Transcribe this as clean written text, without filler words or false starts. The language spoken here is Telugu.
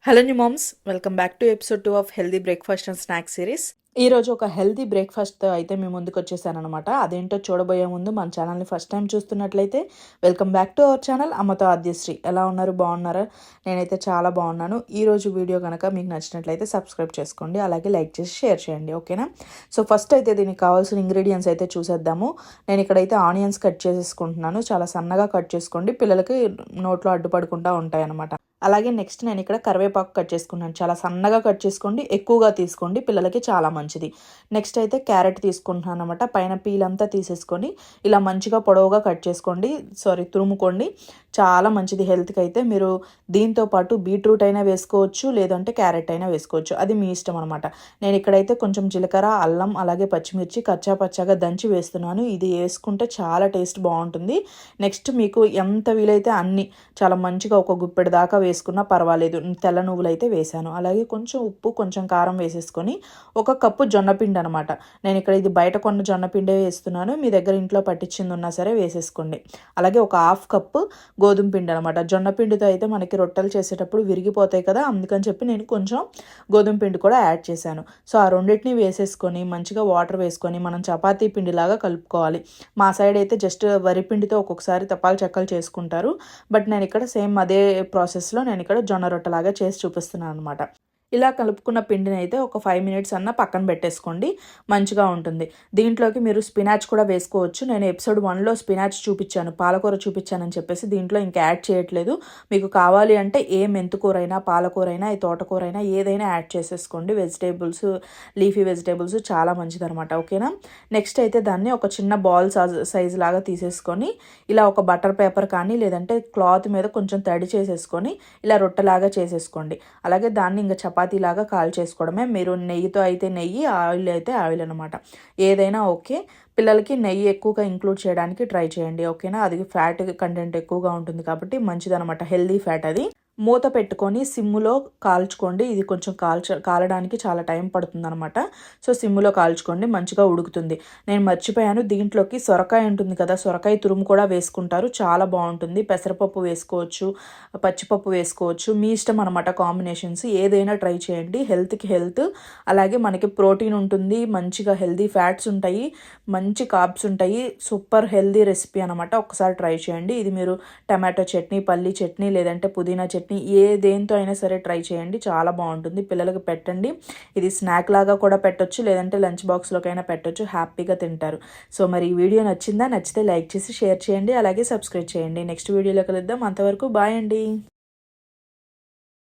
Hello new moms, welcome back to episode 2 of healthy breakfast and snack series. ఈరోజు ఒక హెల్దీ బ్రేక్ఫాస్ట్తో అయితే మీ ముందుకు వచ్చేసానమాట. అదేంటో చూడబోయే ముందు మన ఛానల్ని ఫస్ట్ టైం చూస్తున్నట్లయితే welcome back to our channel అమ్మతో ఆద్యశ్రీ. ఎలా ఉన్నారు, బాగున్నారా? నేనైతే చాలా బాగున్నాను. ఈరోజు వీడియో కనుక మీకు నచ్చినట్లయితే సబ్స్క్రైబ్ చేసుకోండి, అలాగే లైక్ చేసి షేర్ చేయండి, ఓకేనా? సో ఫస్ట్ అయితే దీనికి కావాల్సిన ఇంగ్రీడియంట్స్ అయితే చూసేద్దాము. నేను ఇక్కడైతే ఆనియన్స్ కట్ చేసేసుకుంటున్నాను. చాలా సన్నగా కట్ చేసుకోండి, పిల్లలకి నోట్లో అడ్డుపడకుండా ఉంటాయి అన్నమాట. అలాగే నెక్స్ట్ నేను ఇక్కడ కరివేపాకు కట్ చేసుకున్నాను. చాలా సన్నగా కట్ చేసుకోండి, ఎక్కువగా తీసుకోండి, పిల్లలకి చాలా మంచిది. నెక్స్ట్ అయితే క్యారెట్ తీసుకుంటున్నాను అనమాట. పైన పీల్ అంతా తీసేసుకొని ఇలా మంచిగా పొడవుగా కట్ చేసుకోండి, తురుముకోండి. చాలా మంచిది హెల్త్కి. అయితే మీరు దీంతో పాటు బీట్రూట్ అయినా వేసుకోవచ్చు, లేదంటే క్యారెట్ అయినా వేసుకోవచ్చు, అది మీ ఇష్టం అనమాట. నేను ఇక్కడైతే కొంచెం జీలకర్ర, అల్లం, అలాగే పచ్చిమిర్చి కచ్చా పచ్చాగా దంచి వేస్తున్నాను. ఇది వేసుకుంటే చాలా టేస్ట్ బాగుంటుంది. నెక్స్ట్ మీకు ఎంత వీలైతే అన్ని చాలా మంచిగా ఒక గుప్పెడు దాకా వేసుకున్నా పర్వాలేదు. తెల్ల నువ్వులు అయితే వేసాను. అలాగే కొంచెం ఉప్పు, కొంచెం కారం వేసేసుకొని 1 కప్పు జొన్నపిండి అనమాట. నేను ఇక్కడ ఇది బయట కొన్న జొన్నపిండే వేస్తున్నాను. మీ దగ్గర ఇంట్లో పట్టించింది ఉన్నా సరే వేసేసుకోండి. అలాగే 1/2 కప్పు గోధుమ పిండి అనమాట. జొన్నపిండితో అయితే మనకి రొట్టెలు చేసేటప్పుడు విరిగిపోతాయి కదా, అందుకని చెప్పి నేను కొంచెం గోధుమ పిండి కూడా యాడ్ చేశాను. సో ఆ రెండింటిని వేసేసుకొని మంచిగా వాటర్ వేసుకొని మనం చపాతీ పిండిలాగా కలుపుకోవాలి. మా సైడ్ అయితే జస్ట్ వరి పిండితో ఒక్కొక్కసారి తపాలు చెక్కలు చేసుకుంటారు, బట్ నేను ఇక్కడ సేమ్ అదే ప్రాసెస్లో నేను ఇక్కడ జొన్న రొట్టెలాగా చేసి చూపిస్తున్నాను అనమాట. ఇలా కలుపుకున్న పిండిని అయితే ఒక 5 మినిట్స్ అన్న పక్కన పెట్టేసుకోండి, మంచిగా ఉంటుంది. దీంట్లోకి మీరు స్పినాచ్ కూడా వేసుకోవచ్చు. నేను ఎపిసోడ్ 1లో స్పినాచ్ చూపించాను, పాలకూర చూపించానని చెప్పేసి దీంట్లో ఇంకా యాడ్ చేయట్లేదు. మీకు కావాలి అంటే ఏ మెంతుకూరైనా, పాలకూరైనా, ఈ తోటకూరైనా ఏదైనా యాడ్ చేసేసుకోండి. వెజిటేబుల్స్, లీఫీ వెజిటేబుల్స్ చాలా మంచిదనమాట, ఓకేనా? నెక్స్ట్ అయితే దాన్ని ఒక చిన్న బాల్ సైజ్ లాగా తీసేసుకొని ఇలా ఒక బటర్ పేపర్ కానీ లేదంటే క్లాత్ మీద కొంచెం తడి చేసేసుకొని ఇలా రొట్టెలాగా చేసేసుకోండి. అలాగే దాన్ని ఇంకా చపాతీలాగా కాల్ చేసుకోవడమే. మీరు నెయ్యితో అయితే నెయ్యి, ఆయిల్ అయితే ఆయిల్ అనమాట, ఏదైనా ఓకే. పిల్లలకి నెయ్యి ఎక్కువగా ఇంక్లూడ్ చేయడానికి ట్రై చేయండి, ఓకేనా? అది ఫ్యాట్ కంటెంట్ ఎక్కువగా ఉంటుంది కాబట్టి మంచిదనమాట, హెల్దీ ఫ్యాట్ అది. మూత పెట్టుకొని సిమ్ములో కాల్చుకోండి. ఇది కొంచెం కాలడానికి చాలా టైం పడుతుంది అనమాట. సో సిమ్ములో కాల్చుకోండి, మంచిగా ఉడుకుతుంది. నేను మర్చిపోయాను, దీంట్లోకి సొరకాయ ఉంటుంది కదా, సొరకాయ తురుము కూడా వేసుకుంటారు, చాలా బాగుంటుంది. పెసరపప్పు వేసుకోవచ్చు, పచ్చిపప్పు వేసుకోవచ్చు, మీ ఇష్టం అనమాట. కాంబినేషన్స్ ఏదైనా ట్రై చేయండి. హెల్త్కి హెల్త్, అలాగే మనకి ప్రోటీన్ ఉంటుంది, మంచిగా హెల్దీ ఫ్యాట్స్ ఉంటాయి, మంచి కార్బ్స్ ఉంటాయి. సూపర్ హెల్దీ రెసిపీ అనమాట, ఒకసారి ట్రై చేయండి. ఇది మీరు టమాటో చట్నీ, పల్లీ చట్నీ, లేదంటే పుదీనా చట్నీ, దేంతో అయినా సరే ట్రై చేయండి, చాలా బాగుంటుంది. పిల్లలకి పెట్టండి. ఇది స్నాక్ లాగా కూడా పెట్టొచ్చు, లేదంటే లంచ్ బాక్స్లోకైనా పెట్టొచ్చు, హ్యాపీగా తింటారు. సో మరి ఈ వీడియో నచ్చిందా? నచ్చితే లైక్ చేసి షేర్ చేయండి, అలాగే సబ్స్క్రైబ్ చేయండి. నెక్స్ట్ వీడియోలో కలుద్దాం, అంతవరకు బాయ్ అండి.